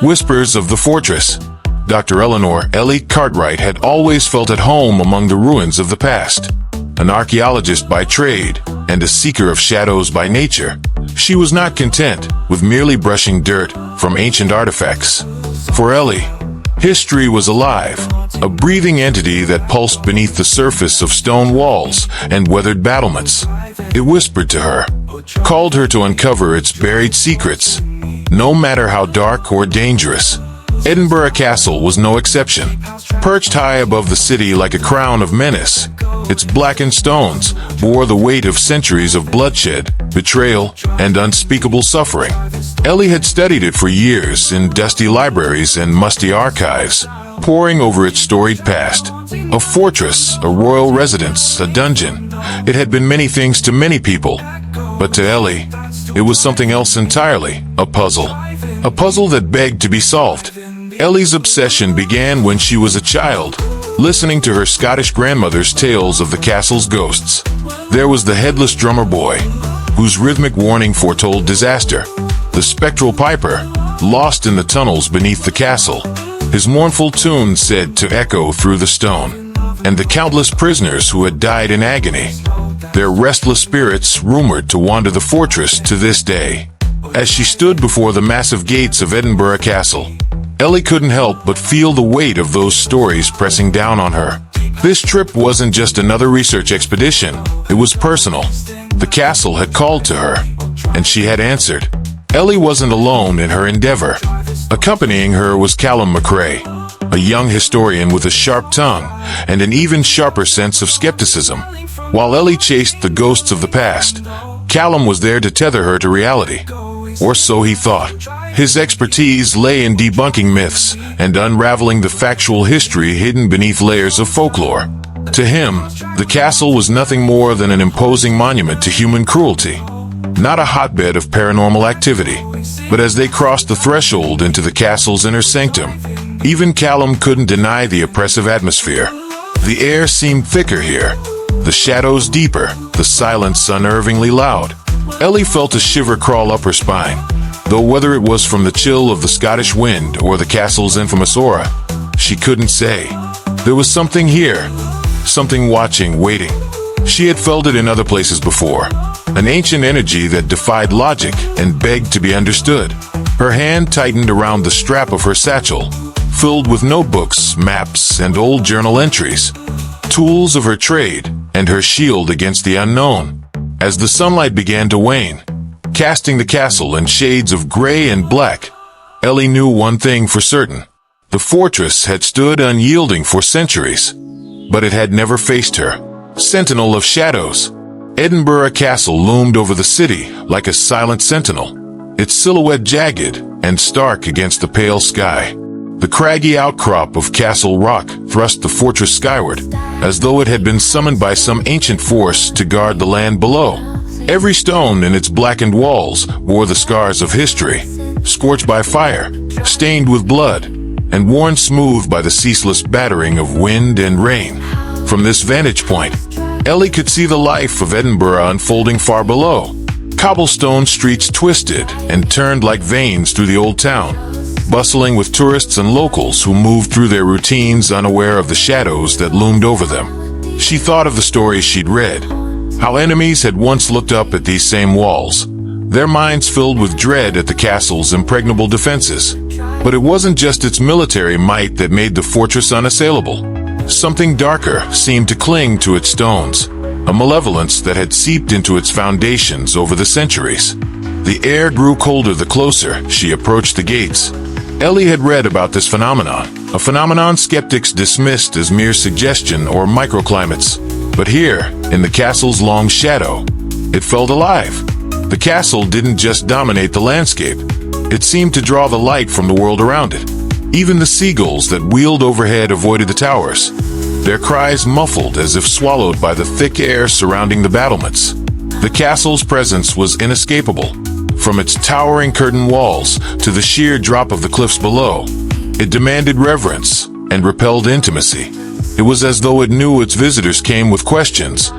Whispers of the Fortress. Dr. Eleanor Ellie Cartwright had always felt at home among the ruins of the past. An archaeologist by trade and a seeker of shadows by nature, she was not content with merely brushing dirt from ancient artifacts. For Ellie, history was alive, a breathing entity that pulsed beneath the surface of stone walls and weathered battlements. It whispered to her, called her to uncover its buried secrets, no matter how dark or dangerous. Edinburgh Castle was no exception. Perched high above the city like a crown of menace, its blackened stones bore the weight of centuries of bloodshed, betrayal, and unspeakable suffering. Ellie had studied it for years in dusty libraries and musty archives, poring over its storied past. A fortress, a royal residence, a dungeon. It had been many things to many people, but to Ellie, it was something else entirely, a puzzle. A puzzle that begged to be solved. Ellie's obsession began when she was a child, listening to her Scottish grandmother's tales of the castle's ghosts. There was the headless drummer boy, whose rhythmic warning foretold disaster. The spectral piper, lost in the tunnels beneath the castle, his mournful tune said to echo through the stone. And the countless prisoners who had died in agony, their restless spirits rumored to wander the fortress to this day. As she stood before the massive gates of Edinburgh Castle, Ellie couldn't help but feel the weight of those stories pressing down on her. This trip wasn't just another research expedition, it was personal. The castle had called to her, and she had answered. Ellie wasn't alone in her endeavor. Accompanying her was Callum McRae, a young historian with a sharp tongue and an even sharper sense of skepticism. While Ellie chased the ghosts of the past, Callum was there to tether her to reality. Or so he thought. His expertise lay in debunking myths and unraveling the factual history hidden beneath layers of folklore. To him, the castle was nothing more than an imposing monument to human cruelty, not a hotbed of paranormal activity. But as they crossed the threshold into the castle's inner sanctum, even Callum couldn't deny the oppressive atmosphere. The air seemed thicker here, the shadows deeper, the silence unnervingly loud. Ellie felt a shiver crawl up her spine, though whether it was from the chill of the Scottish wind or the castle's infamous aura, she couldn't say. There was something here, something watching, waiting. She had felt it in other places before, an ancient energy that defied logic and begged to be understood. Her hand tightened around the strap of her satchel, filled with notebooks, maps, and old journal entries, tools of her trade, and her shield against the unknown. As the sunlight began to wane, casting the castle in shades of gray and black, Ellie knew one thing for certain. The fortress had stood unyielding for centuries, but it had never faced her. Sentinel of shadows, Edinburgh Castle loomed over the city like a silent sentinel, its silhouette jagged and stark against the pale sky. The craggy outcrop of Castle Rock thrust the fortress skyward, as though it had been summoned by some ancient force to guard the land below. Every stone in its blackened walls bore the scars of history, scorched by fire, stained with blood, and worn smooth by the ceaseless battering of wind and rain. From this vantage point, Ellie could see the life of Edinburgh unfolding far below. Cobblestone streets twisted and turned like veins through the old town, bustling with tourists and locals who moved through their routines unaware of the shadows that loomed over them. She thought of the stories she'd read, how enemies had once looked up at these same walls, their minds filled with dread at the castle's impregnable defenses. But it wasn't just its military might that made the fortress unassailable. Something darker seemed to cling to its stones, a malevolence that had seeped into its foundations over the centuries. The air grew colder the closer she approached the gates. Ellie had read about this phenomenon, a phenomenon skeptics dismissed as mere suggestion or microclimates. But here, in the castle's long shadow, it felt alive. The castle didn't just dominate the landscape, it seemed to draw the light from the world around it. Even the seagulls that wheeled overhead avoided the towers, their cries muffled as if swallowed by the thick air surrounding the battlements. The castle's presence was inescapable. From its towering curtain walls to the sheer drop of the cliffs below, it demanded reverence and repelled intimacy. It was as though it knew its visitors came with questions,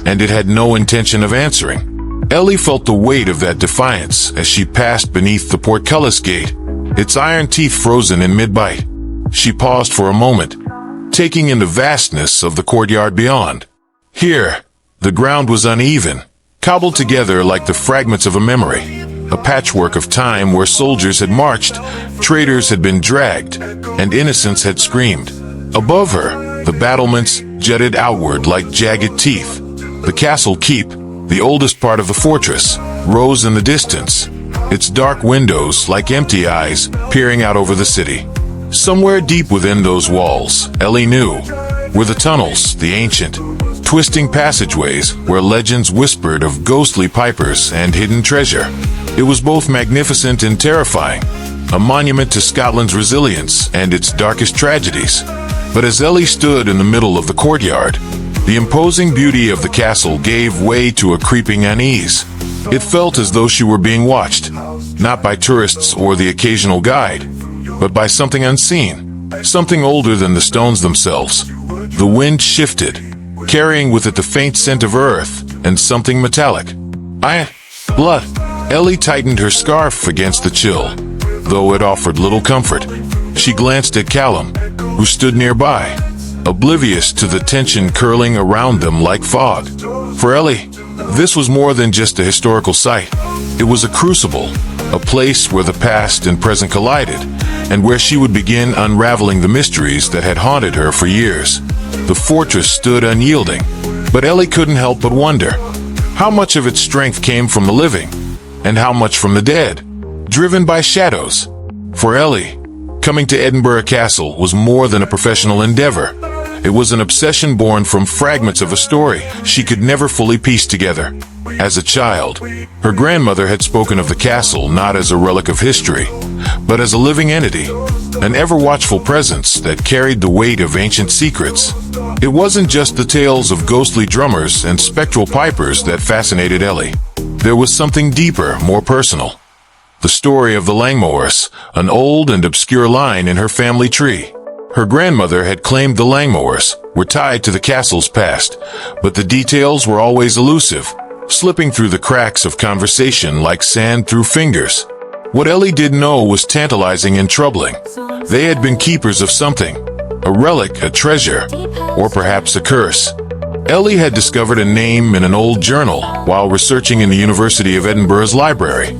and it had no intention of answering. Ellie felt the weight of that defiance as she passed beneath the portcullis gate, its iron teeth frozen in mid-bite. She paused for a moment, taking in the vastness of the courtyard beyond. Here, the ground was uneven, cobbled together like the fragments of a memory, a patchwork of time where soldiers had marched, traitors had been dragged, and innocence had screamed. Above her, the battlements jutted outward like jagged teeth. The castle keep, the oldest part of the fortress, rose in the distance, its dark windows like empty eyes peering out over the city. Somewhere deep within those walls, Ellie knew, were the tunnels, the ancient, twisting passageways where legends whispered of ghostly pipers and hidden treasure. It was both magnificent and terrifying, a monument to Scotland's resilience and its darkest tragedies. But as Ellie stood in the middle of the courtyard, the imposing beauty of the castle gave way to a creeping unease. It felt as though she were being watched, not by tourists or the occasional guide, but by something unseen, something older than the stones themselves. The wind shifted, carrying with it the faint scent of earth and something metallic. Blood. Ellie tightened her scarf against the chill, though it offered little comfort. She glanced at Callum, who stood nearby, oblivious to the tension curling around them like fog. For Ellie, this was more than just a historical site. It was a crucible, a place where the past and present collided, and where she would begin unraveling the mysteries that had haunted her for years. The fortress stood unyielding, but Ellie couldn't help but wonder how much of its strength came from the living, and how much from the dead, driven by shadows. For Ellie, coming to Edinburgh Castle was more than a professional endeavor. It was an obsession born from fragments of a story she could never fully piece together. As a child, her grandmother had spoken of the castle not as a relic of history, but as a living entity, an ever-watchful presence that carried the weight of ancient secrets. It wasn't just the tales of ghostly drummers and spectral pipers that fascinated Ellie. There was something deeper, more personal. The story of the Langmores, an old and obscure line in her family tree. Her grandmother had claimed the Langmores were tied to the castle's past, but the details were always elusive, slipping through the cracks of conversation like sand through fingers. What Ellie did know was tantalizing and troubling. They had been keepers of something, a relic, a treasure, or perhaps a curse. Ellie had discovered a name in an old journal while researching in the University of Edinburgh's library.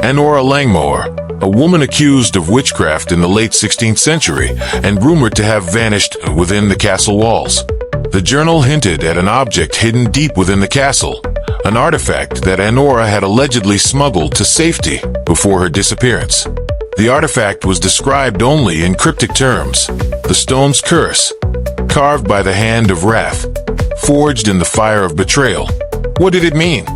Honora Langmore, a woman accused of witchcraft in the late 16th century and rumored to have vanished within the castle walls. The journal hinted at an object hidden deep within the castle, an artifact that Honora had allegedly smuggled to safety before her disappearance. The artifact was described only in cryptic terms: the stone's curse, carved by the hand of wrath, forged in the fire of betrayal. What did it mean?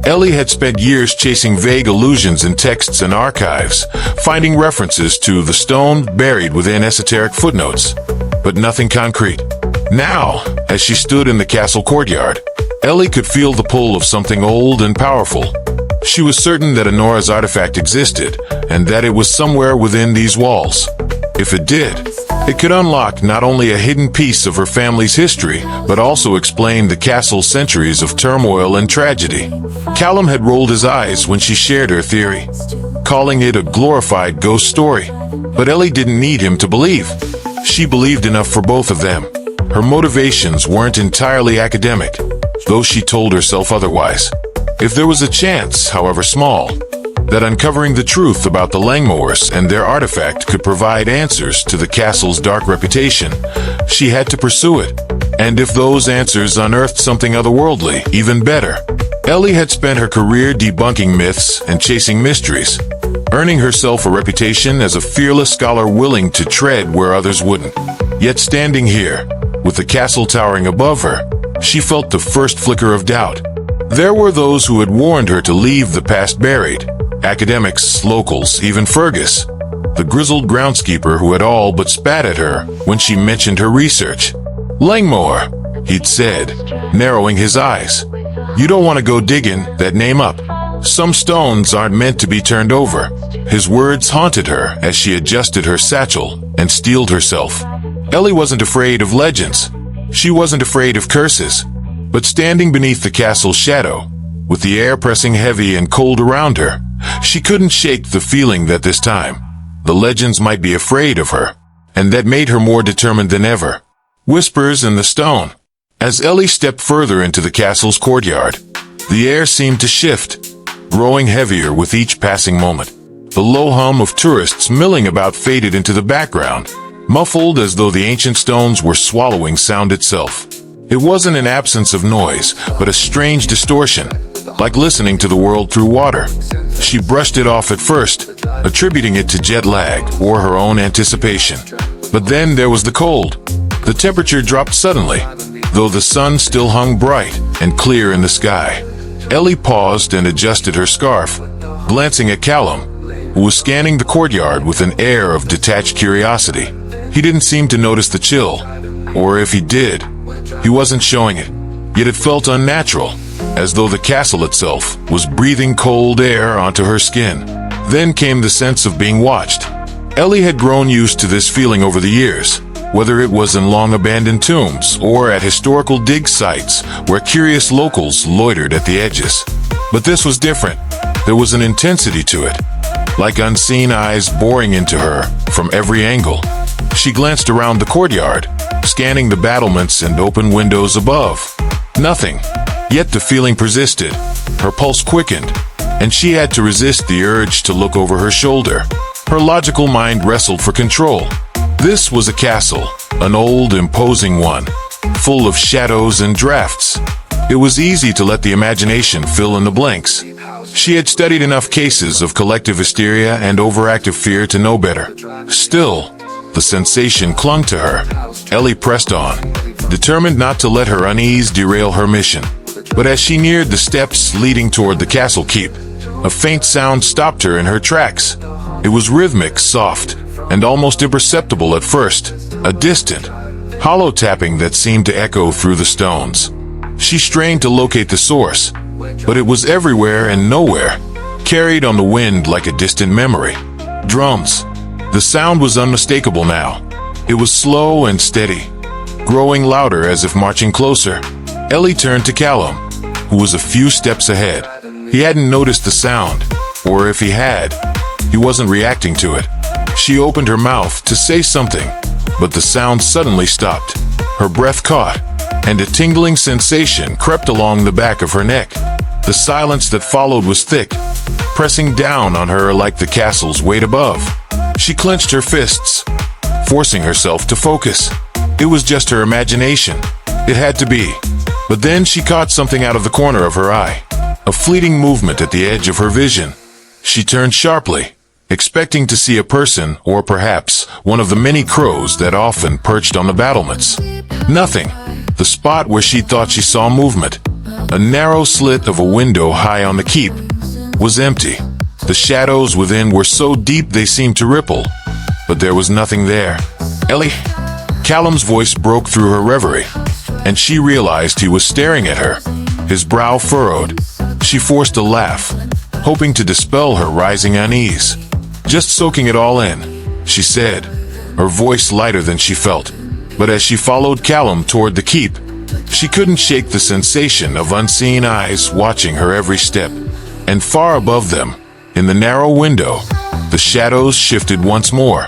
Ellie had spent years chasing vague allusions in texts and archives, finding references to the stone buried within esoteric footnotes, but nothing concrete. Now, as she stood in the castle courtyard, Ellie could feel the pull of something old and powerful. She was certain that Honora's artifact existed, and that it was somewhere within these walls. If it did, it could unlock not only a hidden piece of her family's history, but also explain the castle's centuries of turmoil and tragedy. Callum had rolled his eyes when she shared her theory, calling it a glorified ghost story. But Ellie didn't need him to believe. She believed enough for both of them. Her motivations weren't entirely academic, though she told herself otherwise. If there was a chance, however small, that uncovering the truth about the Langmores and their artifact could provide answers to the castle's dark reputation, she had to pursue it. And if those answers unearthed something otherworldly, even better. Ellie had spent her career debunking myths and chasing mysteries, earning herself a reputation as a fearless scholar willing to tread where others wouldn't. Yet standing here, with the castle towering above her, she felt the first flicker of doubt. There were those who had warned her to leave the past buried. Academics, locals, even Fergus, the grizzled groundskeeper who had all but spat at her when she mentioned her research. "Langmore," he'd said, narrowing his eyes. "You don't want to go digging that name up. Some stones aren't meant to be turned over." His words haunted her as she adjusted her satchel and steeled herself. Ellie wasn't afraid of legends. She wasn't afraid of curses. But standing beneath the castle's shadow, with the air pressing heavy and cold around her, she couldn't shake the feeling that this time, the legends might be afraid of her, and that made her more determined than ever. Whispers in the stone. As Ellie stepped further into the castle's courtyard, the air seemed to shift, growing heavier with each passing moment. The low hum of tourists milling about faded into the background, muffled as though the ancient stones were swallowing sound itself. It wasn't an absence of noise, but a strange distortion, like listening to the world through water. She brushed it off at first, attributing it to jet lag or her own anticipation. But then there was the cold. The temperature dropped suddenly, though the sun still hung bright and clear in the sky. Ellie paused and adjusted her scarf, glancing at Callum, who was scanning the courtyard with an air of detached curiosity. He didn't seem to notice the chill, or if he did, he wasn't showing it. Yet it felt unnatural, as though the castle itself was breathing cold air onto her skin. Then came the sense of being watched. Ellie had grown used to this feeling over the years, whether it was in long-abandoned tombs or at historical dig sites where curious locals loitered at the edges. But this was different. There was an intensity to it, like unseen eyes boring into her from every angle. She glanced around the courtyard, scanning the battlements and open windows above. Nothing. Yet the feeling persisted. Her pulse quickened, and she had to resist the urge to look over her shoulder. Her logical mind wrestled for control. This was a castle, an old, imposing one, full of shadows and drafts. It was easy to let the imagination fill in the blanks. She had studied enough cases of collective hysteria and overactive fear to know better. Still, the sensation clung to her. Ellie pressed on, determined not to let her unease derail her mission. But as she neared the steps leading toward the castle keep, a faint sound stopped her in her tracks. It was rhythmic, soft, and almost imperceptible at first, a distant, hollow tapping that seemed to echo through the stones. She strained to locate the source, but it was everywhere and nowhere, carried on the wind like a distant memory. Drums. The sound was unmistakable now. It was slow and steady, growing louder as if marching closer. Ellie turned to Callum, who was a few steps ahead. He hadn't noticed the sound, or if he had, he wasn't reacting to it. She opened her mouth to say something, but the sound suddenly stopped. Her breath caught, and a tingling sensation crept along the back of her neck. The silence that followed was thick, pressing down on her like the castle's weight above. She clenched her fists, forcing herself to focus. It was just her imagination. It had to be. But then she caught something out of the corner of her eye, a fleeting movement at the edge of her vision. She turned sharply, expecting to see a person or perhaps one of the many crows that often perched on the battlements. Nothing. The spot where she thought she saw movement, a narrow slit of a window high on the keep, was empty. The shadows within were so deep they seemed to ripple, but there was nothing there. Ellie? Callum's voice broke through her reverie, and she realized he was staring at her, his brow furrowed. She forced a laugh, hoping to dispel her rising unease. "Just soaking it all in," she said, her voice lighter than she felt. But as she followed Callum toward the keep, she couldn't shake the sensation of unseen eyes watching her every step. And far above them, in the narrow window, the shadows shifted once more.